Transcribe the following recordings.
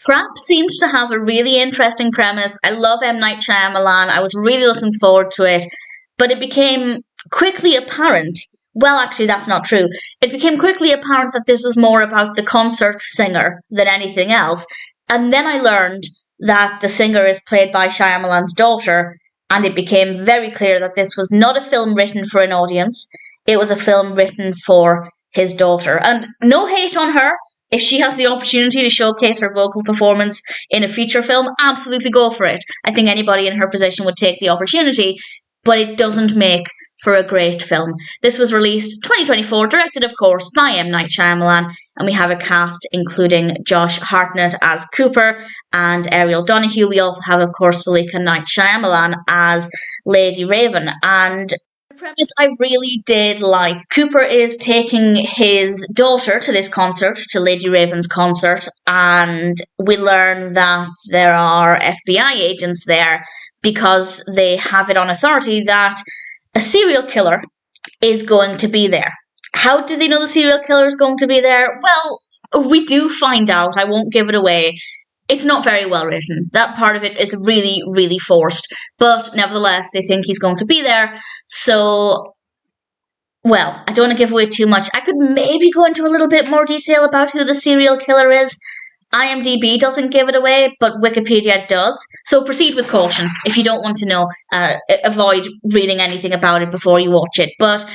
Trap seemed to have a really interesting premise. I love M. Night Shyamalan. I was really looking forward to it. But it became quickly apparent. Well, actually, that's not true. It became quickly apparent that this was more about the concert singer than anything else. And then I learned that the singer is played by Shyamalan's daughter, and it became very clear that this was not a film written for an audience. It was a film written for his daughter. And no hate on her. If she has the opportunity to showcase her vocal performance in a feature film, absolutely go for it. I think anybody in her position would take the opportunity, but it doesn't make for a great film. This was released 2024, directed, of course, by M. Night Shyamalan, and we have a cast including Josh Hartnett as Cooper and Ariel Donoghue. We also have, of course, Saleka Night Shyamalan as Lady Raven, and the premise I really did like. Cooper is taking his daughter to this concert, to Lady Raven's concert, and we learn that there are FBI agents there because they have it on authority that a serial killer is going to be there. How do they know the serial killer is going to be there? Well, we do find out. I won't give it away. It's not very well written. That part of it is really, really forced. But nevertheless, they think he's going to be there. So, well, I don't want to give away too much. I could maybe go into a little bit more detail about who the serial killer is. IMDb doesn't give it away, but Wikipedia does. So proceed with caution. If you don't want to know, avoid reading anything about it before you watch it. But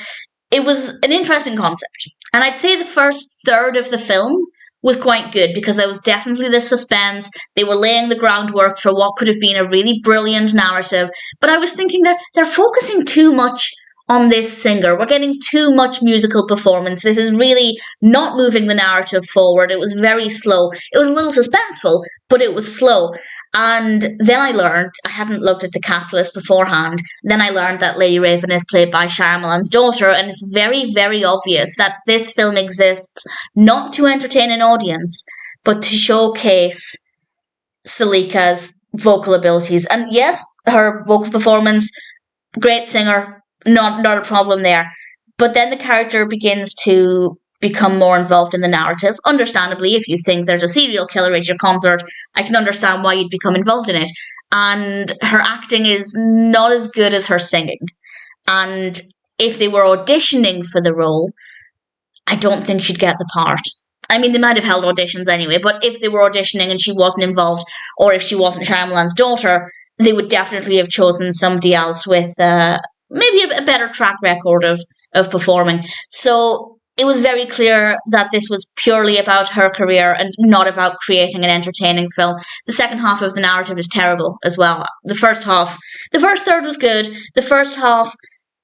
it was an interesting concept. And I'd say the first third of the film was quite good because there was definitely the suspense. They were laying the groundwork for what could have been a really brilliant narrative. But I was thinking they're focusing too much on this singer. We're getting too much musical performance. This is really not moving the narrative forward. It was very slow. It was a little suspenseful, but it was slow. And then I learned, I hadn't looked at the cast list beforehand, then I learned that Lady Raven is played by Shyamalan's daughter, and it's very, very obvious that this film exists not to entertain an audience, but to showcase Saleka's vocal abilities. And yes, her vocal performance, great singer, not a problem there. But then the character begins to become more involved in the narrative. Understandably, if you think there's a serial killer at your concert, I can understand why you'd become involved in it. And her acting is not as good as her singing. And if they were auditioning for the role, I don't think she'd get the part. I mean, they might have held auditions anyway, but if they were auditioning and she wasn't involved, or if she wasn't Shyamalan's daughter, they would definitely have chosen somebody else with maybe a better track record of performing. So it was very clear that this was purely about her career and not about creating an entertaining film. The second half of the narrative is terrible as well. The first third was good. The first half,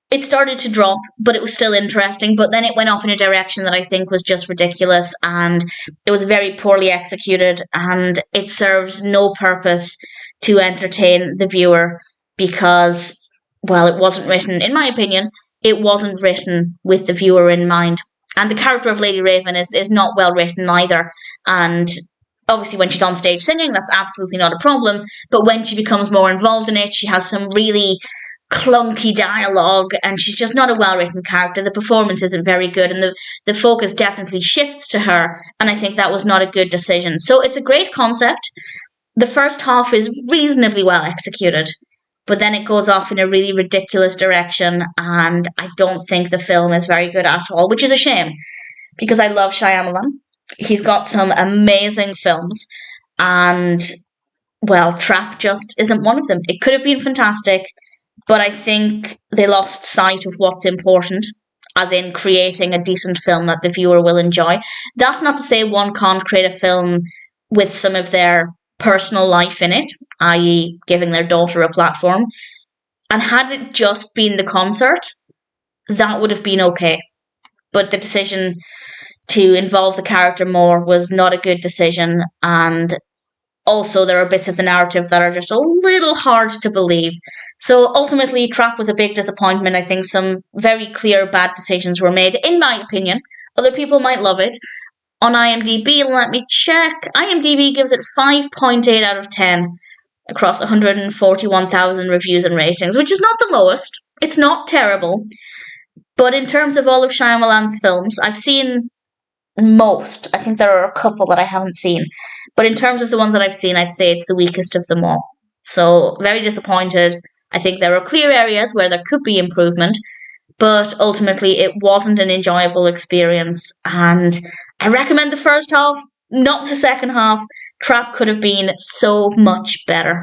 it started to drop, but it was still interesting. But then it went off in a direction that I think was just ridiculous, and it was very poorly executed, and it serves no purpose to entertain the viewer because, well, it wasn't written, in my opinion, it wasn't written with the viewer in mind. And the character of Lady Raven is not well written either. And obviously when she's on stage singing, that's absolutely not a problem. But when she becomes more involved in it, she has some really clunky dialogue, and she's just not a well-written character. The performance isn't very good, and the focus definitely shifts to her. And I think that was not a good decision. So it's a great concept. The first half is reasonably well executed, but then it goes off in a really ridiculous direction, and I don't think the film is very good at all, which is a shame, because I love Shyamalan. He's got some amazing films, and, well, Trap just isn't one of them. It could have been fantastic, but I think they lost sight of what's important, as in creating a decent film that the viewer will enjoy. That's not to say one can't create a film with some of their personal life in it, i.e. giving their daughter a platform. And had it just been the concert, that would have been okay. But the decision to involve the character more was not a good decision, and also there are bits of the narrative that are just a little hard to believe. So ultimately, Trap was a big disappointment. I think some very clear bad decisions were made, in my opinion. Other people might love it. On IMDb, let me check. IMDb gives it 5.8 out of 10 across 141,000 reviews and ratings, which is not the lowest. It's not terrible. But in terms of all of Shyamalan's films, I've seen most. I think there are a couple that I haven't seen. But in terms of the ones that I've seen, I'd say it's the weakest of them all. So, very disappointed. I think there are clear areas where there could be improvement, but ultimately it wasn't an enjoyable experience. And I recommend the first half, not the second half. Trap could have been so much better.